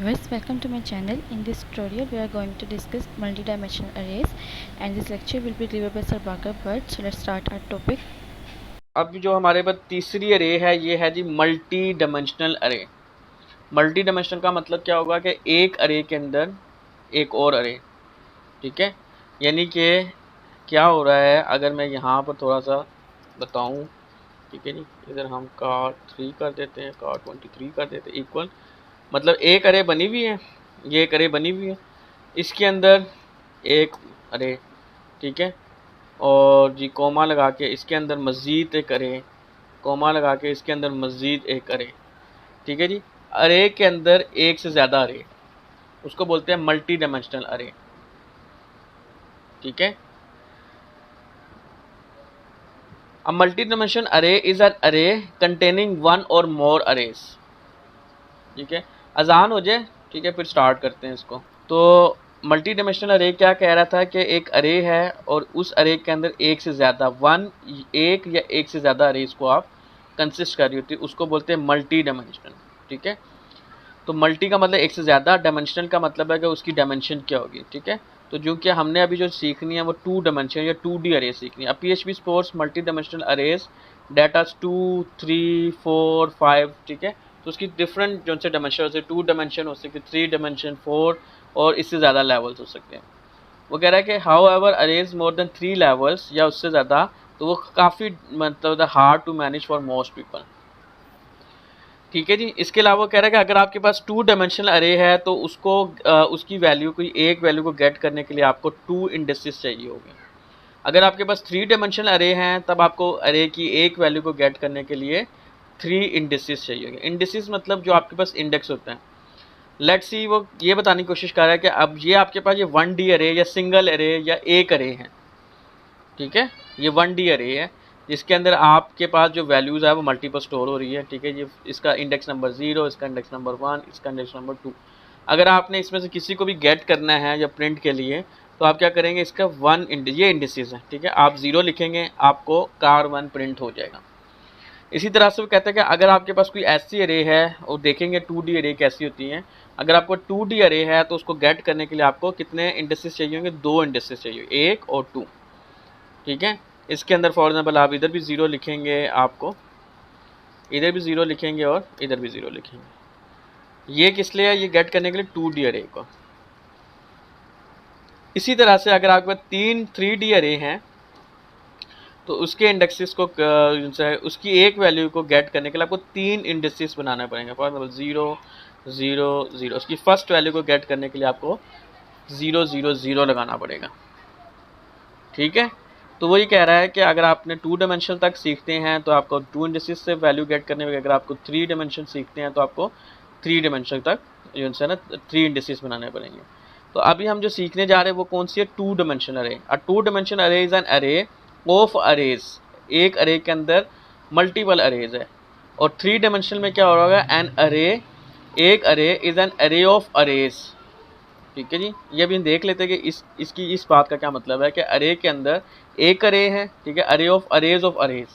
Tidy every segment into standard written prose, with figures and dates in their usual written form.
viewers, welcome to my channel. In this tutorial we are going to discuss multi-dimensional arrays and this lecture will be delivered by Sir Baqir Bhatt. So let's start our topic. अब जो हमारे पास तीसरी अरे है ये है जी multi dimensional अरे। Multi dimensional का मतलब क्या होगा कि एक अरे के अंदर एक और अरे, ठीक है। यानी कि क्या हो रहा है, अगर मैं यहाँ पर थोड़ा सा बताऊँ, ठीक है जी, इधर हम कार 3 कर देते हैं, कार 23 कर देते हैं इक्वल, मतलब एक अरे बनी हुई है, ये एक अरे बनी हुई है, इसके अंदर एक अरे, ठीक है, और जी कोमा लगा के इसके अंदर मज़ीद एक अरे, कोमा लगा के इसके अंदर मज़ीद एक अरे, ठीक है जी। अरे के अंदर एक से ज़्यादा अरे, उसको बोलते हैं मल्टी डायमेंशनल अरे, ठीक है। अ मल्टी डायमेंशनल अरे इज एन अरे कंटेनिंग वन और मोर अरेज, ठीक है। अजान हो जाए, ठीक है, फिर स्टार्ट करते हैं इसको। तो मल्टी डायमेंशनल अरे क्या कह रहा था कि एक अरे है और उस अरे के अंदर एक से ज़्यादा एक या एक से ज़्यादा अरेज को आप कंसिस्ट कर रही होती है, उसको बोलते हैं मल्टी डायमेंशनल, ठीक है। तो मल्टी का मतलब एक से ज़्यादा, डायमेंशनल का मतलब है कि उसकी डायमेंशन क्या होगी, ठीक है। तो जो कि हमने अभी जो सीखनी है वो 2 डायमेंशन या 2D अरे सीखनी है। अब PHP sports multi dimensional arrays datas 2, 3, 4, 5, ठीक है। तो उसकी डिफरेंट जो से डायमेंशन हो सकते, 2 डायमेंशन हो सकते, 3 डायमेंशन, 4 और इससे ज़्यादा लेवल्स हो सकते हैं। वो कह रहा है कि however arrays more than 3 levels या उससे ज़्यादा, तो वो काफ़ी मतलब hard to manage for most people, ठीक है जी। इसके अलावा कह रहा है कि अगर आपके पास 2 डायमेंशनल अरे है तो उसको उसकी वैल्यू कोई एक वैल्यू को गेट करने के लिए आपको 2 इंडिसेस चाहिए होंगे। अगर आपके पास 3 डायमेंशनल अरे हैं तब आपको अरे की एक वैल्यू को गेट करने के लिए 3 इंडिसेस चाहिए होंगे। इंडिसेस मतलब जो आपके पास इंडेक्स होता है। लेट्स सी, वो ये बताने की कोशिश कर रहा है कि अब ये आपके पास ये 1D अरे या सिंगल अरे या एक अरे है, ठीक है। ये 1D अरे है जिसके अंदर आपके पास जो वैल्यूज़ है वो मल्टीपल स्टोर हो रही है, ठीक है। ये इसका इंडेक्स नंबर 0, इसका इंडेक्स नंबर 1, इसका इंडेक्स नंबर 2। अगर आपने इसमें से किसी को भी गेट करना है या प्रिंट के लिए तो आप क्या करेंगे, इसका ये इंडिसेस है, ठीक है। आप 0 लिखेंगे, आपको कार 1 प्रिंट हो जाएगा। इसी तरह से वो कहते हैं कि अगर आपके पास कोई ऐसी अरे है, और देखेंगे 2D अरे कैसी होती हैं। अगर आपको 2D अरे है तो उसको गेट करने के लिए आपको कितने इंडिसेस चाहिए होंगे, 2 इंडिसेस चाहिए, 1 और 2, ठीक है। इसके अंदर फॉर एग्जाम्पल आप इधर भी 0 लिखेंगे, आपको इधर भी 0 लिखेंगे और इधर भी 0 लिखेंगे। ये किस लिए है, ये गेट करने के लिए 2D अरे को। इसी तरह से अगर आपके पास 3D अरे हैं तो उसके इंडेक्सेस को उसकी एक वैल्यू को गेट करने के लिए आपको 3 इंडेक्सेस बनाने पड़ेंगे। फॉर एग्जाम्पल 0, 0, 0, उसकी फर्स्ट वैल्यू को गेट करने के लिए आपको 0, 0, 0 लगाना पड़ेगा, ठीक है। तो वही कह रहा है कि अगर आपने 2 डायमेंशन तक सीखते हैं तो आपको 2 इंडिसेस से वैल्यू गेट करने में, अगर आपको 3 डायमेंशन सीखते हैं तो आपको 3 डायमेंशन तक जो है ना 3 इंडिसेस बनाने पड़ेंगे। तो अभी हम जो सीखने जा रहे हैं वो कौन सी है, 2 डायमेंशन अरे। अ 2 डायमेंशन अरे इज एन अरे ऑफ अरेज, एक अरे के अंदर मल्टीपल अरेज है। और 3 डायमेंशन में क्या हो रहा है, एन अरे, एक अरे इज एन अरे ऑफ अरेज, ठीक है जी। ये अभी देख लेते हैं कि इस बात का क्या मतलब है कि अरे के अंदर एक अरे है, ठीक है, अरे ऑफ अरेज,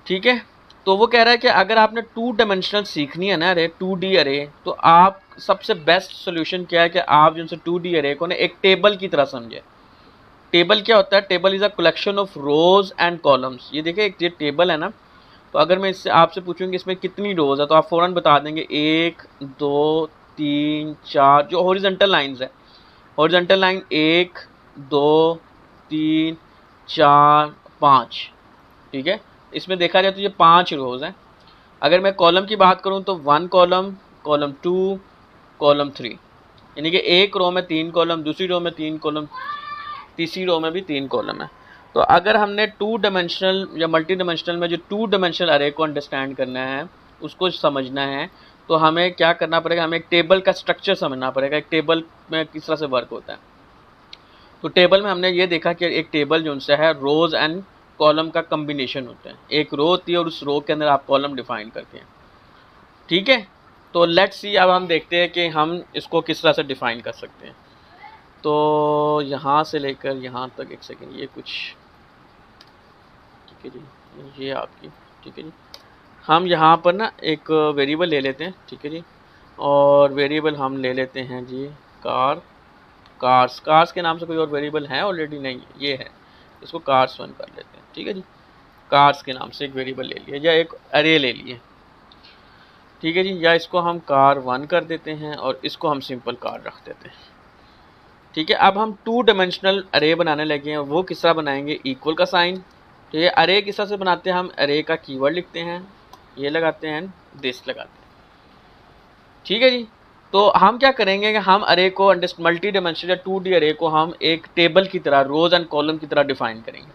ठीक है। तो वो कह रहा है कि अगर आपने 2 डायमेंशनल सीखनी है ना अरे, 2D अरे, तो आप सबसे बेस्ट सोल्यूशन क्या है कि आप जिनसे 2D अरे को ना एक टेबल की तरह समझे। टेबल क्या होता है, table is a collection of rose and columns. ये देखिए एक ये टेबल है ना, तो अगर मैं इससे आपसे पूछूंगी इसमें कितनी रोज है तो आप फौरन बता देंगे 1, 2, 3, 4, जो हॉरिजॉन्टल लाइंस है। हॉरिजॉन्टल लाइन 1, 2, 3, 4, 5, ठीक है। इसमें देखा जाए तो ये 5 रोज हैं। अगर मैं कॉलम की बात करूं तो 1 कॉलम, कॉलम 2, कॉलम 3, यानी कि एक रो में 3 कॉलम, दूसरी रो में 3 कॉलम, तीसरी रो में भी 3 कॉलम है। तो अगर हमने 2 डायमेंशनल या मल्टी डायमेंशनल में जो 2 डायमेंशनल अरे को अंडरस्टैंड करना है, उसको समझना है, तो हमें क्या करना पड़ेगा, हमें एक टेबल का स्ट्रक्चर समझना पड़ेगा, एक टेबल में किस तरह से वर्क होता है। तो टेबल में हमने ये देखा कि एक टेबल जो उनसे है रोज एंड कॉलम का कम्बिनेशन होता है। एक रो होती है और उस रो के अंदर आप कॉलम डिफाइन करते हैं, ठीक है। तो लेट्स सी, अब हम देखते हैं कि हम इसको किस तरह से डिफाइन कर सकते हैं। तो यहाँ से लेकर यहाँ तक, एक सेकेंड, ये कुछ, ठीक है जी, ये आपकी, ठीक है जी। हम यहाँ पर ना एक वेरिएबल ले लेते हैं, ठीक है जी। और वेरिएबल हम ले लेते हैं जी कार्स के नाम से कोई और वेरिएबल है ऑलरेडी? नहीं, ये है, इसको कार्स 1 कर लेते हैं। ठीक है जी, कार्स के नाम से एक वेरिएबल ले लिए या एक अरे ले लिए। ठीक है जी, या इसको हम car1 कर देते हैं और इसको हम सिंपल कार रख देते हैं। ठीक है, अब हम 2 डायमेंशनल अरे बनाने लगे हैं। वो किस तरह बनाएंगे? इक्वल का साइन। तो ये अरे किस तरह से बनाते हैं? हम अरे का कीवर्ड लिखते हैं, ये लगाते हैं, दिस लगाते हैं। ठीक है जी, तो हम क्या करेंगे कि हम अरे को मल्टी डायमेंशनल या 2D अरे को हम एक टेबल की तरह, रोज एंड कॉलम की तरह डिफाइन करेंगे।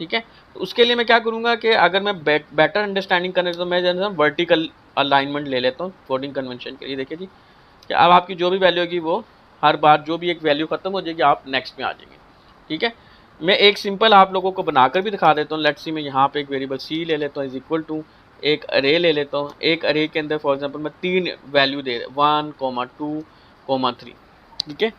ठीक है, तो उसके लिए मैं क्या करूँगा कि अगर मैं बेटर अंडरस्टैंडिंग करने तो मैं जो है वर्टिकल अलाइनमेंट ले लेता हूँ कोडिंग कन्वेंशन के लिए। देखिए जी कि अब आपकी जो भी वैल्यू होगी वो हर बार जो भी एक वैल्यू खत्म हो जाएगी आप नेक्स्ट में आ जाएंगे। ठीक है, मैं एक सिंपल आप लोगों को बनाकर भी दिखा देता हूँ। लेट्स सी मैं यहाँ पे एक वेरिएबल सी ले लेता हूँ इज इक्वल टू एक अरे ले लेता हूँ। एक अरे के अंदर फॉर एग्जांपल मैं 3 वैल्यू दे 1, 2, 3। ठीक है,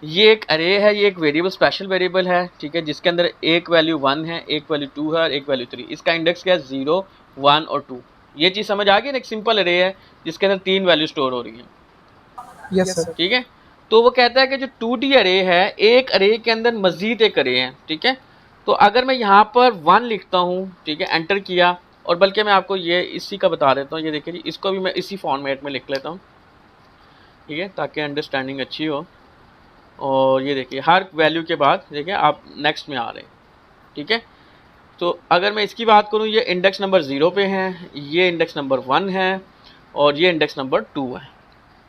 ये एक अरे है, ये एक वेरिएबल स्पेशल वेरिएबल है। ठीक है, जिसके अंदर एक वैल्यू 1 है, एक वैल्यू 2 है और एक वैल्यू 3। इसका इंडेक्स क्या है? 0, 1 और 2। ये चीज़ समझ आ गई ना? एक सिंपल अरे है जिसके अंदर 3 वैल्यू स्टोर हो रही है। Yes sir. ठीक है, तो वो कहता है कि जो 2D अरे है, एक अरे के अंदर मजीद एक अरे है। ठीक है, तो अगर मैं यहाँ पर 1 लिखता हूँ, ठीक है, एंटर किया, और बल्कि मैं आपको ये इसी का बता देता हूँ। ये देखिए जी, इसको भी मैं इसी फॉर्मेट में लिख लेता हूँ। ठीक है, ताकि अंडरस्टैंडिंग अच्छी हो। और ये देखिए हर वैल्यू के बाद देखिए आप नेक्स्ट में आ रहे हैं। ठीक है, तो अगर मैं इसकी बात करूँ, ये इंडेक्स नंबर 0 पे है, ये इंडेक्स नंबर 1 है और ये इंडेक्स नंबर 2 है।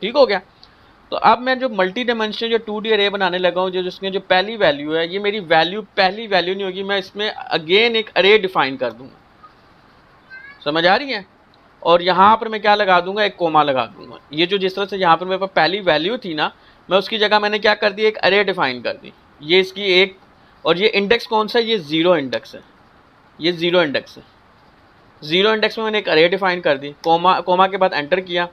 ठीक हो गया। तो अब मैं जो मल्टी डायमेंशनल जो 2D अरे बनाने लगा हूँ, जो जिसमें जो पहली वैल्यू है, ये मेरी वैल्यू पहली वैल्यू नहीं होगी, मैं इसमें अगेन एक अरे डिफाइन कर दूंगा। समझ आ रही है? और यहाँ पर मैं क्या लगा दूंगा? एक कोमा लगा दूंगा। ये जो जिस तरह से यहाँ पर मेरे पास पहली वैल्यू थी ना, मैं उसकी जगह मैंने क्या कर दी? एक अरे डिफाइन कर दी। ये इसकी एक, और ये इंडेक्स कौन सा है? ये 0 इंडेक्स है, ये 0 इंडेक्स है। 0 इंडेक्स में मैंने एक अरे डिफाइन कर दी, कोमा के बाद एंटर किया।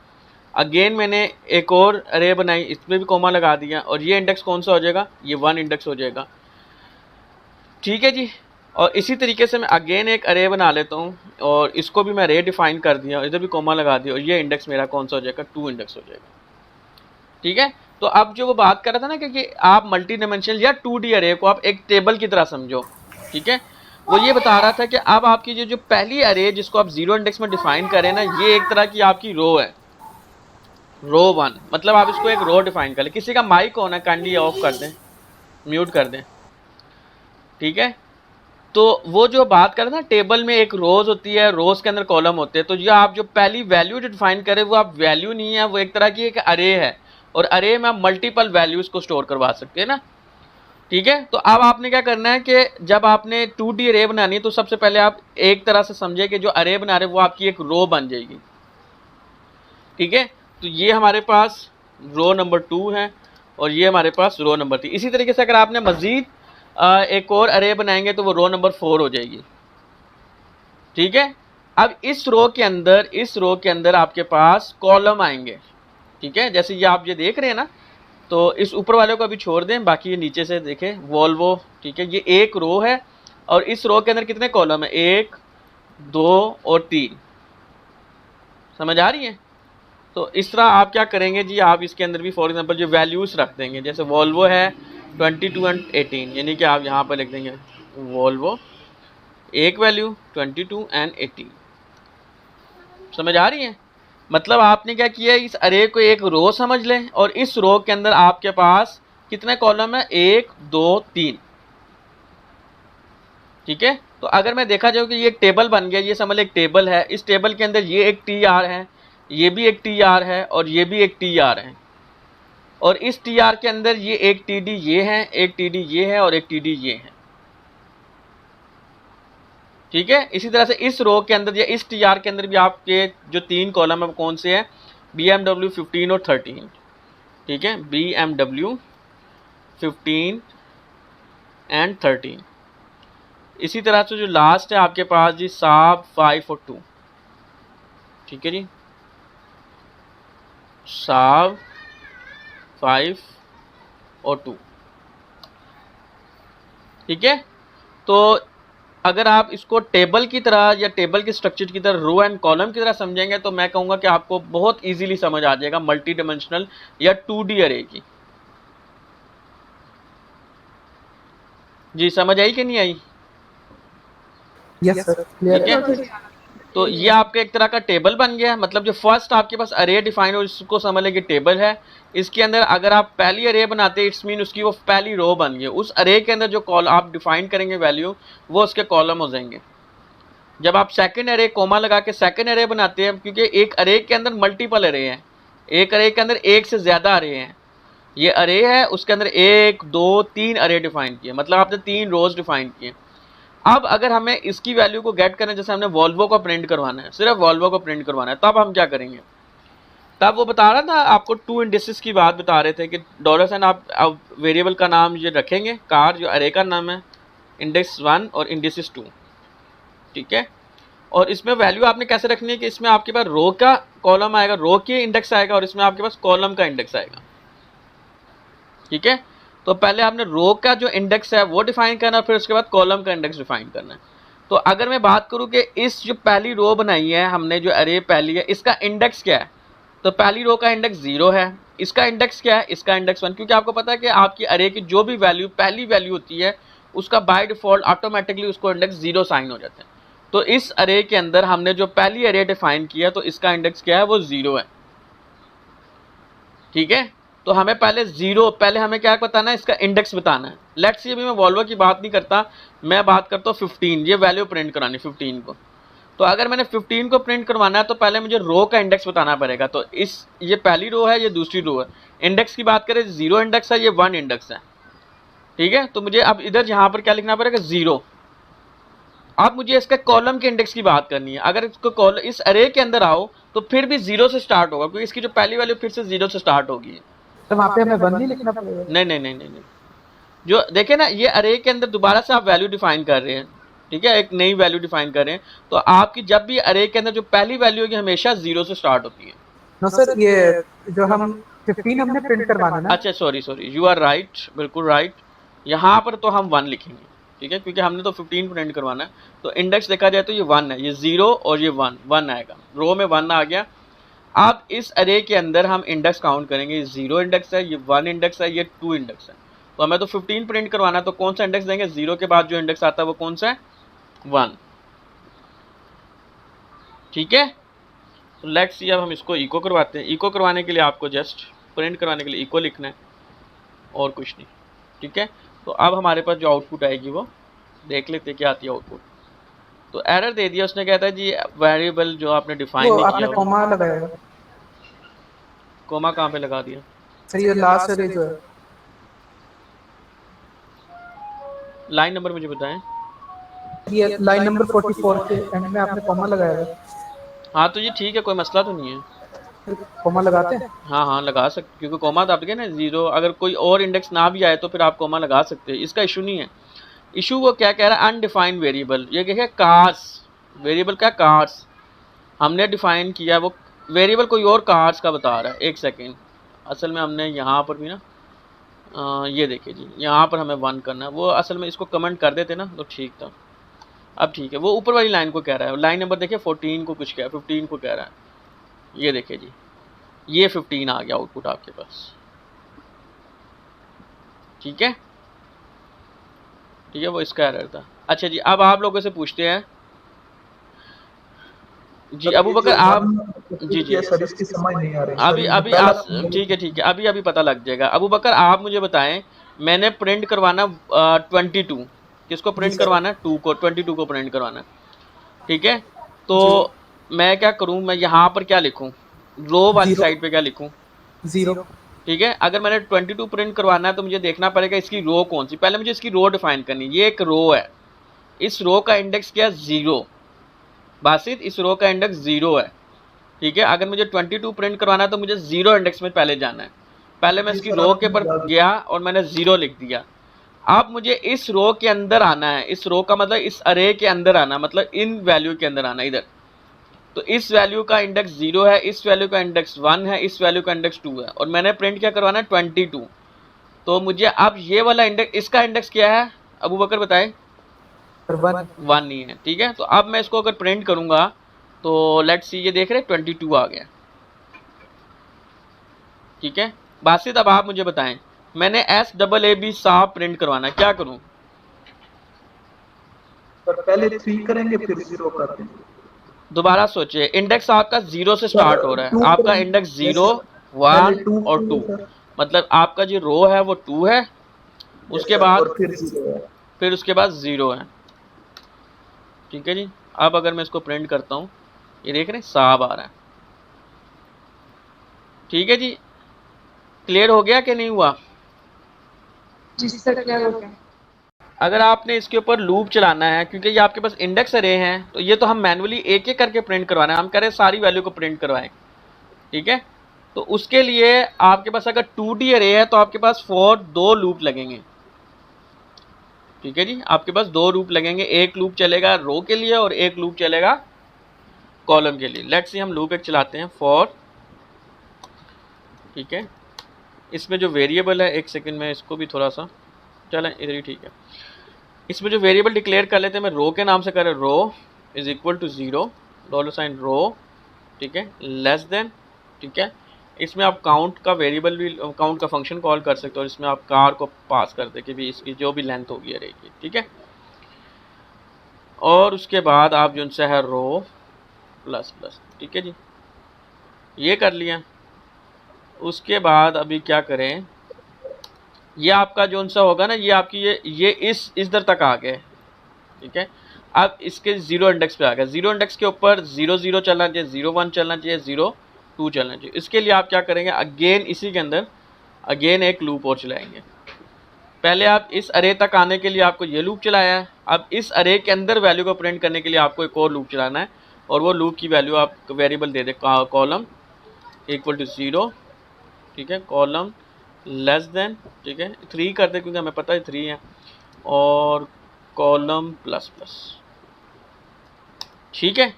अगेन मैंने एक और अरे बनाई, इसमें भी कोमा लगा दिया, और ये इंडेक्स कौन सा हो जाएगा? ये 1 इंडेक्स हो जाएगा। ठीक है जी, और इसी तरीके से मैं अगेन एक अरे बना लेता हूँ और इसको भी मैं अरे डिफाइन कर दिया और इधर भी कोमा लगा दिया, और ये इंडेक्स मेरा कौन सा हो जाएगा? 2 इंडेक्स हो जाएगा। ठीक है, तो अब जो वो बात कर रहा था ना कि आप मल्टी डायमेंशनल या 2D अरे को आप एक टेबल की तरह समझो। ठीक है, वो ये बता रहा था कि अब आपकी जो पहली अरे जिसको आप 0 इंडेक्स में डिफाइन करें ना, ये एक तरह की आपकी रो है, रो 1। मतलब आप इसको एक रो डिफाइन कर ले। किसी का माइक ऑन है, काइंडली ऑफ कर दें, म्यूट कर दें। ठीक है, तो वो जो बात करें ना, टेबल में एक रोज होती है, रोज के अंदर कॉलम होते हैं। तो ये आप जो पहली वैल्यू जो डिफाइन करें वो आप वैल्यू नहीं है, वो एक तरह की एक अरे है, और अरे में आप मल्टीपल वैल्यूज को स्टोर करवा सकते हैं ना। ठीक है, तो अब आपने क्या करना है कि जब आपने 2D अरे बनानी है तो सबसे पहले आप एक तरह से समझे कि जो अरे बना रहे वो आपकी एक रो बन जाएगी। ठीक है, तो ये हमारे पास रो नंबर 2 है और ये हमारे पास रो नंबर 3। इसी तरीके से अगर आपने मजीद एक और अरे बनाएंगे तो वो रो नंबर 4 हो जाएगी। ठीक है, अब इस रो के अंदर आपके पास कॉलम आएंगे। ठीक है, जैसे ये आप ये देख रहे हैं ना, तो इस ऊपर वाले को अभी छोड़ दें, बाकी ये नीचे से देखें, वॉल्वो। ठीक है, ये एक रो है और इस रो के अंदर कितने कॉलम है? 1, 2 और 3। समझ आ रही है? तो इस तरह आप क्या करेंगे जी, आप इसके अंदर भी फॉर एग्जांपल जो वैल्यूज रख देंगे। जैसे वॉल्वो है 22 एंड 18, यानी कि आप यहाँ पर लिख देंगे वॉल्वो एक वैल्यू 22 एंड 18। समझ आ रही है? मतलब आपने क्या किया, इस अरे को एक रो समझ लें और इस रो के अंदर आपके पास कितने कॉलम है? 1, 2, 3। ठीक है, तो अगर मैं देखा जाए कि ये एक टेबल बन गया, ये समझ एक टेबल है, इस टेबल के अंदर ये एक TR है, ये भी एक TR है और ये भी एक TR है, और इस TR के अंदर ये एक TD ये है, एक TD ये है और एक TD ये है। ठीक है, इसी तरह से इस रो के अंदर या इस TR के अंदर भी आपके जो 3 कॉलम है कौन से हैं? BMW 15 और 13। ठीक है, BMW 15 एंड 13। इसी तरह से जो लास्ट है आपके पास जी साब 5 और 2। ठीक है जी, साब 5 और 2। ठीक है, तो अगर आप इसको टेबल की तरह या टेबल के स्ट्रक्चर की तरह रो एंड कॉलम की तरह समझेंगे तो मैं कहूँगा कि आपको बहुत इजीली समझ आ जाएगा मल्टी डायमेंशनल या 2D अरे की। जी समझ आई कि नहीं आई? यस सर, ठीक क्लियर है, तो ये आपका एक तरह का टेबल बन गया। मतलब जो फर्स्ट आपके पास अरे डिफाइन हो इसको समझ लें कि टेबल है। इसके अंदर अगर आप पहली अरे बनाते इट्स मीन उसकी वो पहली रो बन गई। उस अरे के अंदर जो कॉल आप डिफाइन करेंगे वैल्यू वो उसके कॉलम हो जाएंगे। जब आप सेकंड अरे कोमा लगा के सेकंड अरे बनाते हैं, क्योंकि एक अरे के अंदर मल्टीपल अरे हैं, एक अरे के अंदर एक से ज्यादा अरे हैं। ये अरे है उसके अंदर 1 2 3 अरे डिफाइन किए, मतलब आपने 3 रोज डिफाइन किए। अब अगर हमें इसकी वैल्यू को गेट करना है, जैसे हमने वॉल्वो को प्रिंट करवाना है, सिर्फ वॉल्वो को प्रिंट करवाना है, तब हम क्या करेंगे? तब वो बता रहा था आपको 2 इंडिसेस की बात बता रहे थे कि $, आप वेरिएबल का नाम ये रखेंगे कार जो अरे का नाम है, इंडेक्स 1 और इंडिसेस 2। ठीक है, और इसमें वैल्यू आपने कैसे रखनी है कि इसमें आपके पास रो का कॉलम आएगा, रो के इंडेक्स आएगा, और इसमें आपके पास कॉलम का इंडेक्स आएगा। ठीक है, तो पहले आपने रो का जो इंडेक्स है वो डिफाइन करना, फिर उसके बाद कॉलम का इंडेक्स डिफाइन करना है। तो अगर मैं बात करूं कि इस जो पहली रो बनाई है हमने, जो अरे पहली है, इसका इंडेक्स क्या है, तो पहली रो का इंडेक्स 0 है। इसका इंडेक्स क्या है? इसका इंडेक्स 1, क्योंकि आपको पता है कि आपकी अरे की जो भी वैल्यू पहली वैल्यू होती है उसका बाय डिफॉल्ट ऑटोमेटिकली उसको इंडेक्स 0 साइन हो जाता है। तो इस अरे के अंदर हमने जो पहली अरे डिफाइन किया तो इसका इंडेक्स क्या है? वो 0 है। ठीक है, तो हमें पहले हमें क्या बताना है? इसका इंडेक्स बताना है। लेट्स सी अभी मैं वॉल्वो की बात नहीं करता, मैं बात करता हूँ 15, ये वैल्यू प्रिंट करानी 15 को। तो अगर मैंने 15 को प्रिंट करवाना है तो पहले मुझे रो का इंडेक्स बताना पड़ेगा। तो ये पहली रो है, ये दूसरी रो है। इंडेक्स की बात करें 0 इंडेक्स है, ये 1 इंडेक्स है। ठीक है, तो मुझे अब इधर यहाँ पर क्या लिखना पड़ेगा? 0। अब मुझे इसके कॉलम के इंडेक्स की बात करनी है। अगर इसको इस अरे के अंदर आओ तो फिर भी 0 से स्टार्ट होगा, क्योंकि इसकी जो पहली वैल्यू फिर से 0 से स्टार्ट होगी। तो वहाँ पे हमें 1 नहीं लिखना पड़ेगा? नहीं, जो देखे ना, ये अरे के अंदर दोबारा से आप वैल्यू डिफाइन कर रहे हैं। ठीक है, एक नई वैल्यू डिफाइन कर रहे हैं। तो आपकी जब भी अरे के अंदर जो पहली वैल्यू होगी हमेशा 0 से स्टार्ट होती है। नो सर, ये जो हम 15 हमने प्रिंट करवाना ना। अच्छा सॉरी, यू आर राइट, बिल्कुल राइट। यहाँ पर तो हम 1 लिखेंगे। ठीक है, क्योंकि हमने तो 15 प्रिंट करवाना है। तो इंडेक्स देखा जाए तो ये 1 है, ये 0 और ये 1 आएगा, रो में 1 आ गया। अब इस अरे के अंदर हम इंडेक्स काउंट करेंगे। ये 0 इंडेक्स है, ये 1 इंडेक्स है, ये 2 इंडेक्स है। तो हमें तो 15 प्रिंट करवाना है, तो कौन सा इंडेक्स देंगे? 0 के बाद जो इंडेक्स आता है वो कौन सा है? 1। ठीक है, तो लेट्स सी अब हम इसको इको करवाते हैं। इको करवाने के लिए आपको जस्ट प्रिंट करवाने के लिए इको लिखना है और कुछ नहीं। ठीक है, तो अब हमारे पास जो आउटपुट आएगी वो देख लेते हैं क्या आती है आउटपुट। तो एरर दे दिया उसने, कहता है जी वेरिएबल जो आपने डिफाइन नहीं आपने किया। कॉमा लगाया? कोमा कहाँ पे लगा दिया? सर ये लास्ट अरे जो है, लाइन नंबर मुझे बताएं। ये लाइन नंबर 44 के एंड में आपने कॉमा लगाया है। हाँ तो ये ठीक है, कोई मसला तो नहीं है। कॉमा लगाते हैं? हाँ लगा सकते, क्योंकि कोमा तो आप ना 0, अगर कोई और इंडेक्स ना भी आए तो फिर आप कोमा लगा सकते हैं, इसका इशू नहीं है। इशू वो क्या कह रहा है? Undefined variable. ये क्या है? कार्स वेरिएबल का कार्स हमने डिफाइन किया, वो वेरिएबल कोई और कार्स का बता रहा है। एक सेकेंड, असल में हमने यहाँ पर भी ना ये देखिए जी, यहाँ पर हमें 1 करना है। वो असल में इसको कमेंट कर देते ना तो ठीक था। अब ठीक है, वो ऊपर वाली लाइन को कह रहा है, लाइन नंबर देखिए 14 को कुछ कह 15 को कह रहा है। ये देखिए जी, ये 15 आ गया आउटपुट आपके पास। ठीक है, ठीक है, वो इसका एरर था। अच्छा जी, अब आप लोगों से पूछते हैं जी अबू बकर, आप जी सर इसकी समझ नहीं आ रही। अभी ठीक है, अभी पता लग जाएगा। अबू बकर आप मुझे बताएं, मैंने प्रिंट करवाना 22, किसको प्रिंट करवाना है? 2 को, 22 को प्रिंट करवाना है। ठीक है, तो मैं क्या करूं? मैं यहाँ पर क्या लिखूं? रो वाली साइड पे क्या लिखूं? 0। ठीक है, अगर मैंने 22 प्रिंट करवाना है तो मुझे देखना पड़ेगा इसकी रो कौन सी। पहले मुझे इसकी रो डिफाइन करनी है। ये एक रो है, इस रो का इंडेक्स क्या? 0। बासित, इस रो का इंडेक्स 0 है। ठीक है, अगर मुझे 22 प्रिंट करवाना है तो मुझे 0 इंडेक्स में पहले जाना है। पहले मैं इसकी रो के पर गया और मैंने 0 लिख दिया। अब मुझे इस रो के अंदर आना है। इस रो का मतलब इस अरे के अंदर आना, मतलब इन वैल्यू के अंदर आना इधर। तो इस वैल्यू का इंडेक्स 0 है, इस वैल्यू का इंडेक्स 1 है, इस वैल्यू का इंडेक्स 2 है, और मैंने प्रिंट क्या करवाना है? 22। तो मुझे अब ये वाला इंडेक्स, इसका इंडेक्स क्या है अबू बकर बताए? सर 1 1 नहीं है, ठीक है। तो अब मैं इसको अगर प्रिंट करूंगा तो लेट्स सी, ये देख रहे 22 आ गया, ठीक है। बासित अब आप मुझे बताएं, मैंने SAAB साहब प्रिंट करवाना है, क्या करूं? सर पहले 3 करेंगे फिर 0 कर देंगे। दोबारा सोचिए, इंडेक्स आपका 0 से सर स्टार्ट हो रहा है, 2 आपका करेंगे। इंडेक्स यस 0, सर, पहले 1 2 और 2, करेंगे सर। मतलब आपका जो रो है वो 2 है, यस उसके सर, बाद और फिर 0 है। फिर उसके बाद 0 है, ठीक है जी। अब अगर मैं इसको प्रिंट करता हूँ, ये देख रहे हैं साहब आ रहा है, ठीक है जी। क्लियर हो गया कि नहीं हुआ? जी सर, क्या हो गया? अगर आपने इसके ऊपर लूप चलाना है, क्योंकि ये आपके पास इंडेक्स अरे हैं, तो ये तो हम मैनुअली एक एक करके प्रिंट करवाना है, हम कह रहे हैं सारी वैल्यू को प्रिंट करवाएं, ठीक है। तो उसके लिए आपके पास अगर 2D अरे है तो आपके पास फॉर 2 लूप लगेंगे, ठीक है जी। आपके पास 2 लूप लगेंगे, एक लूप चलेगा रो के लिए और एक लूप चलेगा कॉलम के लिए। लेट्स सी हम लूप एक चलाते हैं फॉर, ठीक है। इसमें जो वेरिएबल है, एक सेकंड में इसको भी थोड़ा सा, चलें इधर ही, ठीक है। इसमें जो वेरिएबल डिक्लेयर कर लेते हैं, मैं रो के नाम से कर रहा हूँ, रो इज इक्वल टू 0 $, रो, ठीक है, लेस देन, ठीक है। इसमें आप काउंट का वेरिएबल भी, काउंट का फंक्शन कॉल कर सकते हो, और इसमें आप कार को पास कर दे कि भी इसकी जो भी लेंथ होगी अरे की, ठीक है। और उसके बाद आप जो सा है रो प्लस प्लस, ठीक है जी, ये कर लिया। उसके बाद अभी क्या करें, ये आपका जो सा होगा ना, ये आपकी ये इस दर तक आ गए, ठीक है। अब इसके 0 इंडेक्स पे आ गया, 0 इंडेक्स के ऊपर 0 0 चलना चाहिए, 0 1 चलना चाहिए, 0 2 चलना चाहिए। इसके लिए आप क्या करेंगे, अगेन इसी के अंदर अगेन एक लूप और चलाएंगे। पहले आप इस अरे तक आने के लिए आपको ये लूप चलाया है, अब इस अरे के अंदर वैल्यू को प्रिंट करने के लिए आपको एक और लूप चलाना है, और वो लूप की वैल्यू आप वेरिएबल दे दे कॉलम इक्वल टू 0, ठीक है, कॉलम लेस देन, ठीक है, 3 कर दे क्योंकि हमें पता है 3 है, और कॉलम प्लस प्लस, ठीक है।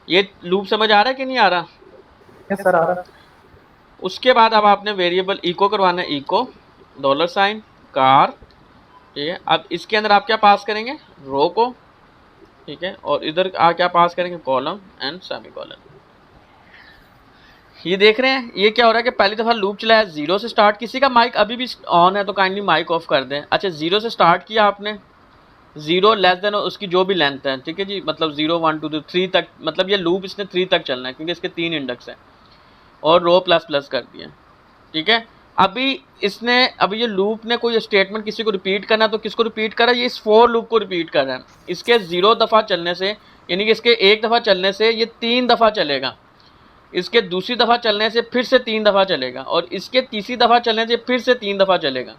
ये लूप समझ आ रहा है कि नहीं आ रहा? यस सर, आ रहा है। उसके बाद अब आपने वेरिएबल इको करवाना है, इको $, कार, ठीक है। अब इसके अंदर आप क्या पास करेंगे, रो को, ठीक है, और इधर क्या पास करेंगे, कॉलम एंड सेमीकोलन। ये देख रहे हैं ये क्या हो रहा है कि पहली दफ़ा लूप चलाया 0 से स्टार्ट, किसी का माइक अभी भी ऑन है तो काइंडली माइक ऑफ कर दें। अच्छा, 0 से स्टार्ट किया आपने, 0 लेस देन उसकी जो भी लेंथ है, ठीक है जी, मतलब 0 1 2 3 तक, मतलब ये लूप इसने 3 तक चलना है क्योंकि इसके 3 इंडेक्स हैं, और रो प्लस प्लस कर दिया, ठीक है। अभी ये लूप ने कोई स्टेटमेंट किसी को रिपीट करना है तो किसको रिपीट कर रहा है, ये इस फॉर लूप को रिपीट कर रहा है। इसके 0 दफ़ा चलने से, यानी कि इसके 1 दफ़ा चलने से ये 3 दफ़ा चलेगा, इसके दूसरी दफ़ा चलने से फिर से 3 दफ़ा चलेगा, और इसके तीसरी दफ़ा चलने से फिर से 3 दफ़ा चलेगा।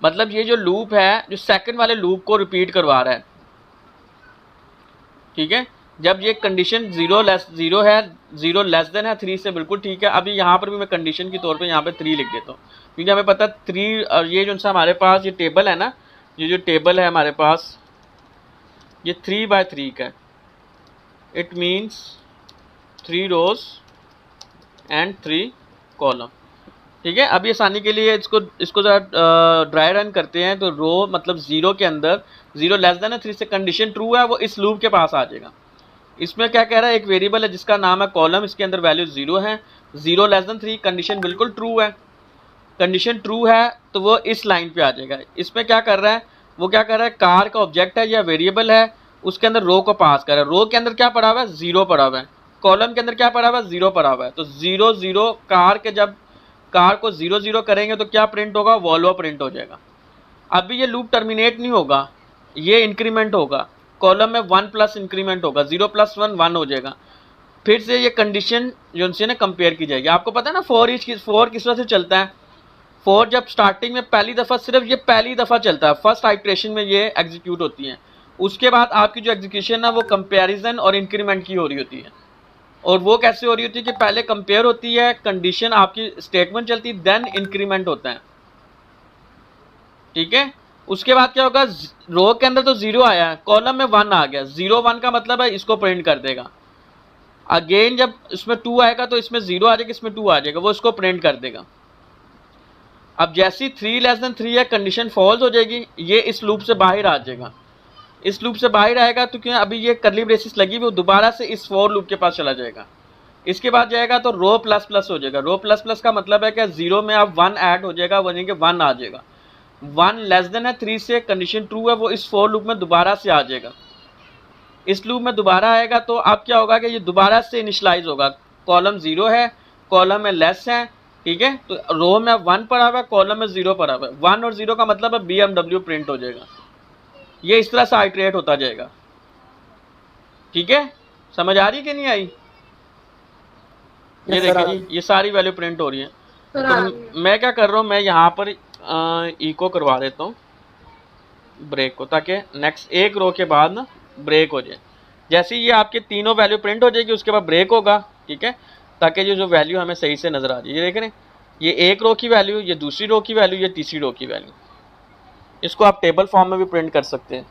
मतलब ये जो लूप है जो सेकंड वाले लूप को रिपीट करवा रहा है, ठीक है। जब ये कंडीशन 0 है, 0 लेस देन है 3 से, बिल्कुल ठीक है। अभी यहाँ पर भी मैं कंडीशन के तौर पे यहाँ पे 3 लिख देता हूँ, क्योंकि हमें पता है 3, और ये जो सा हमारे पास ये टेबल है ना, ये जो टेबल है हमारे पास ये 3 by 3 का है, it means 3 rows and 3 column, ठीक है। अभी आसानी के लिए इसको ज़रा ड्राई रन करते हैं, तो रो मतलब 0 के अंदर 0 लेस देन है 3 से, कंडीशन ट्रू है वो इस लूप के पास आ जाएगा। इसमें क्या कह रहा है, एक वेरिएबल है जिसका नाम है कॉलम, इसके अंदर वैल्यू 0 है, 0 लेस देन 3, कंडीशन बिल्कुल ट्रू है, कंडीशन ट्रू है तो वो इस लाइन पे आ जाएगा। इसमें क्या कर रहा है, वो क्या कर रहा है, कार का ऑब्जेक्ट है या वेरिएबल है, उसके अंदर रो को पास कर रहा है, रो के अंदर क्या पड़ा हुआ है, 0 पड़ा हुआ है, कॉलम के अंदर क्या पड़ा हुआ है, 0 पड़ा हुआ है। तो 0 0 कार के, जब कार को 0 0 करेंगे तो क्या प्रिंट होगा, वॉल्वो प्रिंट हो जाएगा। अभी ये लूप टर्मिनेट नहीं होगा, ये इंक्रीमेंट होगा, कॉलम में 1 प्लस इंक्रीमेंट होगा, 0 + 1 1 हो जाएगा। फिर से ये कंडीशन जो उनसे ना कंपेयर की जाएगी। आपको पता है ना फॉर किस तरह से चलता है, फॉर जब स्टार्टिंग में पहली दफ़ा, सिर्फ ये पहली दफ़ा चलता है, फर्स्ट आइट्रेशन में ये एग्जीक्यूट होती है, उसके बाद आपकी जो एग्जीक्यूशन है वो कंपेरिजन और इंक्रीमेंट की हो रही होती है। और वो कैसे हो रही होती है कि पहले कंपेयर होती है, कंडीशन आपकी स्टेटमेंट चलती है, देन इंक्रीमेंट होता है, ठीक है। उसके बाद क्या होगा, रो के अंदर तो 0 आया है, कॉलम में 1 आ गया, 0 1 का मतलब है इसको प्रिंट कर देगा। अगेन जब इसमें 2 आएगा तो इसमें 0 आ जाएगा, इसमें 2 आ जाएगा, वो इसको प्रिंट कर देगा। अब जैसी 3 लेस देन 3 है, कंडीशन फॉल्स हो जाएगी, ये इस लूप से बाहर आ जाएगा, इस लूप से बाहर आएगा तो क्यों अभी ये करली ब्रेसिस लगी हुई, वो दोबारा से इस फॉर लूप के पास चला जाएगा। इसके बाद जाएगा तो रो प्लस प्लस हो जाएगा। रो प्लस प्लस का मतलब है कि 0 में अब 1 ऐड हो जाएगा, यानी कि 1 आ जाएगा। 1 लेस देन है 3 से कंडीशन ट्रू है, वो इस फॉर लूप में दोबारा से आ जाएगा। इस लूप में दोबारा आएगा तो अब क्या होगा कि ये दोबारा से इनिशलाइज होगा। कॉलम 0 है, कॉलम में लेस है, ठीक है, तो रो में 1 पड़ा हुआ है, कॉलम में 0 पड़ा हुआ है। 1 और 0 का मतलब है BMW प्रिंट हो जाएगा। ये इस तरह से आइट्रेट होता जाएगा। ठीक है, समझ आ रही कि नहीं आई? ये देखिए जी, ये सारी वैल्यू प्रिंट हो रही है। तो मैं क्या कर रहा हूँ, मैं यहाँ पर इको करवा देता हूँ ब्रेक को, ताकि नेक्स्ट एक रो के बाद ना ब्रेक हो जाए। जैसे ये आपके तीनों वैल्यू प्रिंट हो जाएगी उसके बाद ब्रेक होगा, ठीक है, ताकि ये जो वैल्यू हमें सही से नजर आ जाए। ये देख रहे हैं, ये एक रो की वैल्यू, ये दूसरी रो की वैल्यू, ये तीसरी रो की वैल्यू। इसको आप टेबल फॉर्म में भी प्रिंट कर सकते हैं।